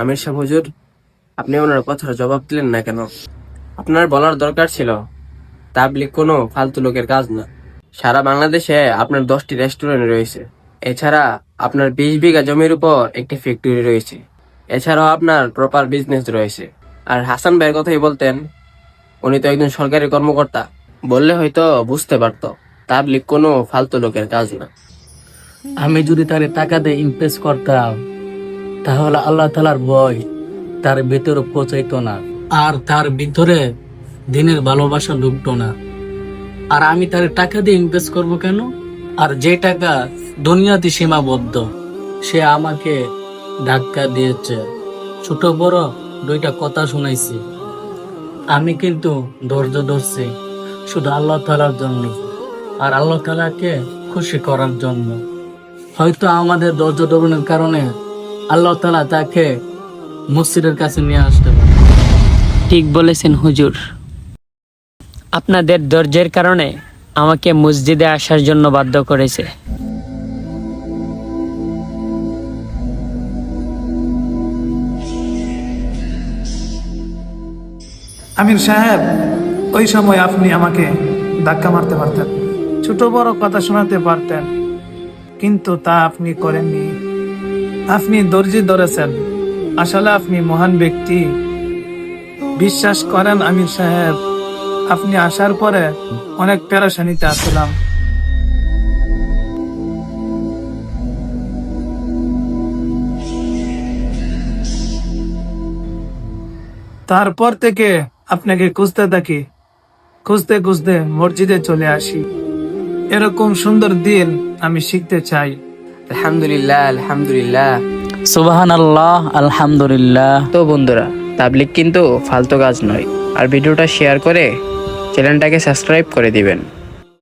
আমির সাহেব হুজুর, আপনি ওনার কথার জবাব দিলেন না কেন? আপনার বলার দরকার ছিল তাবলিগ কোনো ফালতু লোকের কাজ না। সারা বাংলাদেশে আপনার 10টি রেস্টুরেন্ট রয়েছে। এছাড়া আপনার 20 বিঘা জমির উপর একটি ফ্যাক্টরি রয়েছে। এছাড়াও আপনার প্রপার বিজনেস রয়েছে। আর হাসান ভাইয়ের কথাই বলতেন, উনি তো একজন সরকারি কর্মকর্তা। বললে হয়তো বুঝতে পারতো তাবলিগ কোনো ফালতু লোকের কাজ না। আমি যদি তারে টাকা দিয়ে ইমপ্রেস করতাম, তাহলে আল্লাহ তালার ভয় তার ভেতরে পৌঁছাইতো না, আর তার ভিতরে দিনের ভালোবাসা ঢুকতো না। আর আমি তার টাকা দিয়ে ইমপ্রেস করব কেন? আর যে টাকা দুনিয়াতে সীমাবদ্ধ, সে আমাকে ধাক্কা দিয়েছে, ছোট বড় 2টা কথা শুনাইছি। আমি কিন্তু ধৈর্য ধরছি শুধু আল্লাহ তালার জন্য, আর আল্লাহ তালাকে খুশি করার জন্য। হয়তো আমাদের ধৈর্য ধরনের কারণে আল্লাহ তালা তাকে মসজিদের কাছে নিয়ে আসতে পারে। ঠিক বলেছেন হুজুর, আপনাদের ধৈর্যের কারণে আমাকে মসজিদে আসার জন্য বাধ্য করেছে। আমির সাহেব, ওই সময় আপনি আমাকে ধাক্কা মারতে পারতেন, ছোট বড় কথা শোনাতে পারতেন, কিন্তু তা আপনি করেননি। আপনি ধৈর্য ধরেছেন। আসলে আপনি মহান ব্যক্তি। বিশ্বাস করেন আমির সাহেব, আপনি আসার পরে অনেক পেরেশানিতে আসলাম। তারপর থেকে আপনাকে খুঁজতে থাকি, খুঁজতে খুঁজতে মসজিদে চলে আসি। এরকম সুন্দর দিন আমি শিখতে চাই। আলহামদুলিল্লাহ, আলহামদুলিল্লাহ। সুবহানাল্লাহ, আলহামদুলিল্লাহ। তো বন্ধুরা, তাবলিগ কিন্তু ফালতু কাজ নয়। আর ভিডিওটা শেয়ার করে চ্যানেলটাকে সাবস্ক্রাইব করে দিবেন।